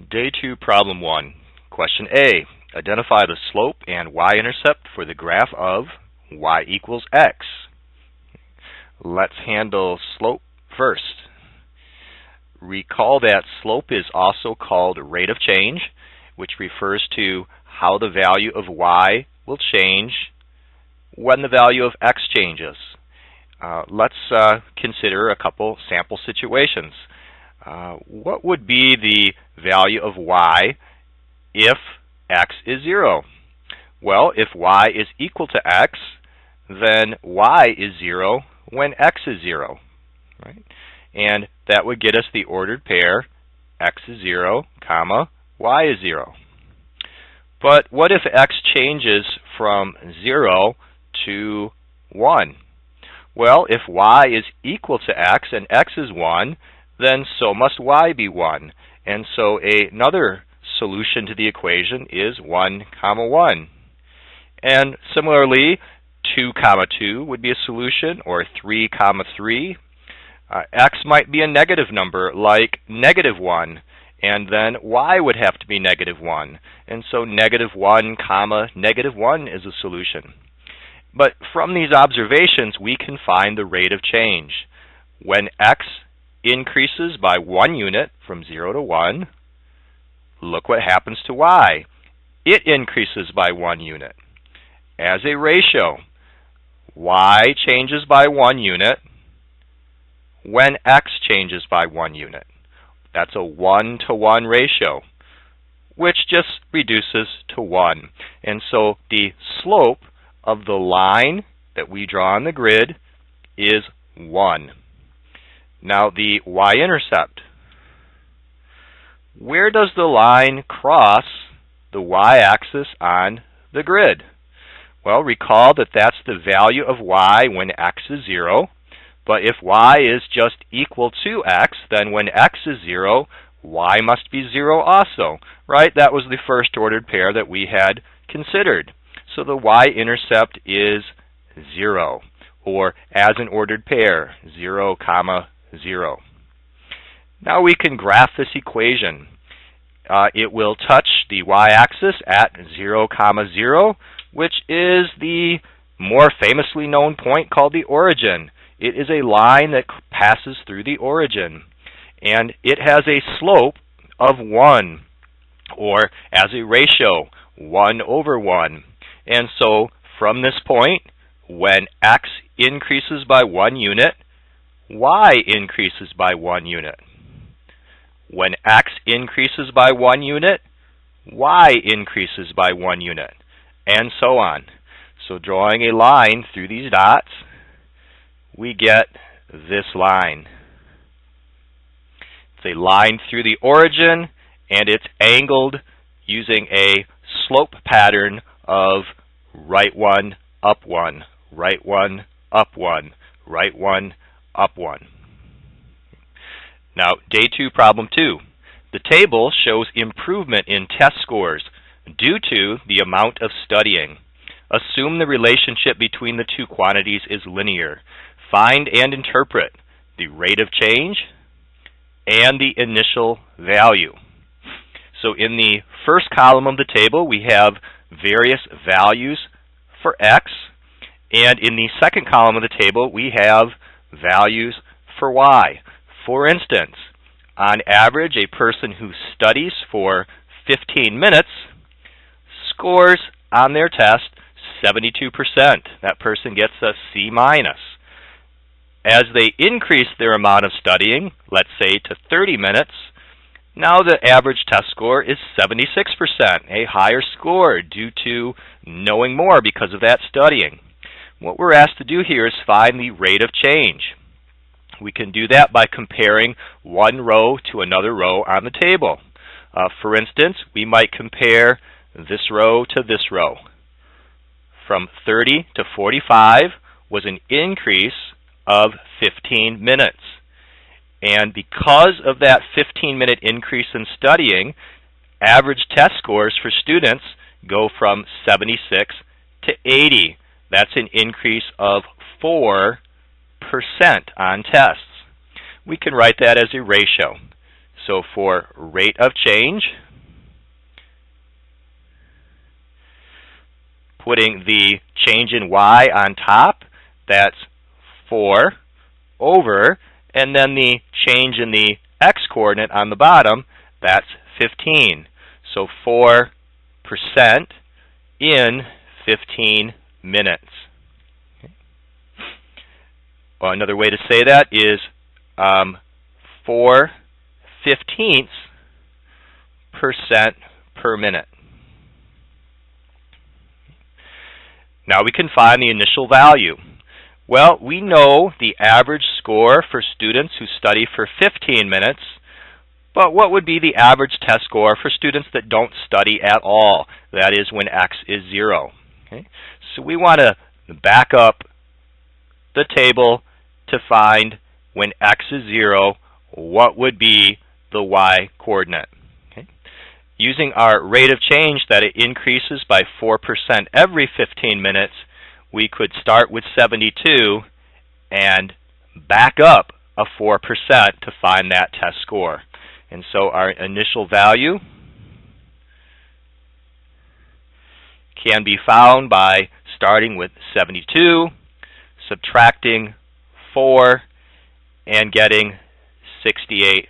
Day 2, Problem 1. Question A. Identify the slope and y-intercept for the graph of y equals x. Let's handle slope first. Recall that slope is also called rate of change, which refers to how the value of y will change when the value of x changes. Let's consider a couple sample situations. What would be the value of y if x is 0? Well, if y is equal to x, then y is 0 when x is 0, right? And that would get us the ordered pair x is 0, comma, y is 0. But what if x changes from 0 to 1? Well, if y is equal to x and x is 1, then so must y be 1. And so another solution to the equation is 1, comma 1. And similarly, 2, comma 2 would be a solution, or 3, comma 3. X might be a negative number like negative 1, and then y would have to be negative 1. And so negative 1, comma negative 1 is a solution. But from these observations, we can find the rate of change. When x increases by 1 unit from 0 to 1, look what happens to y. It increases by 1 unit. As a ratio, y changes by 1 unit when x changes by 1 unit. That's a 1-to-1 ratio, which just reduces to 1. And so the slope of the line that we draw on the grid is 1. Now the y-intercept. Where does the line cross the y-axis on the grid? Well, recall that that's the value of y when x is 0. But if y is just equal to x, then when x is 0, y must be 0 also, right? That was the first ordered pair that we had considered. So the y-intercept is 0, or as an ordered pair, 0, comma 0. Now we can graph this equation. It will touch the y-axis at 0, comma 0, which is the more famously known point called the origin. It is a line that passes through the origin, and it has a slope of 1, or as a ratio, 1 over 1. And so from this point, when x increases by 1 unit, y increases by 1 unit. When x increases by 1 unit, y increases by 1 unit, and so on. So drawing a line through these dots, we get this line. It's a line through the origin, and it's angled using a slope pattern of right 1, up 1, right 1, up 1, right 1, up 1. Now, Day 2, Problem 2. The table shows improvement in test scores due to the amount of studying. Assume the relationship between the two quantities is linear. Find and interpret the rate of change and the initial value. So in the first column of the table, we have various values for x, and in the second column of the table, we have values for y. For instance, on average, a person who studies for 15 minutes scores on their test 72%. That person gets a C-. As they increase their amount of studying, let's say to 30 minutes, now the average test score is 76%, a higher score due to knowing more because of that studying. What we're asked to do here is find the rate of change. We can do that by comparing one row to another row on the table. For instance, we might compare this row to this row. From 30 to 45 was an increase of 15 minutes. And because of that 15-minute increase in studying, average test scores for students go from 76 to 80. That's an increase of 4% on tests. We can write that as a ratio. So for rate of change, putting the change in y on top, that's 4 over, and then the change in the x-coordinate on the bottom, that's 15. So 4% in 15 minutes. Well, another way to say that is 4/15% per minute. Now we can find the initial value. Well, we know the average score for students who study for 15 minutes, but what would be the average test score for students that don't study at all? That is when x is 0. Okay? So we want to back up the table to find when x is 0, what would be the y coordinate. Okay? Using our rate of change that it increases by 4% every 15 minutes, we could start with 72 and back up a 4% to find that test score. And so our initial value can be found by starting with 72, subtracting 4, and getting 68%.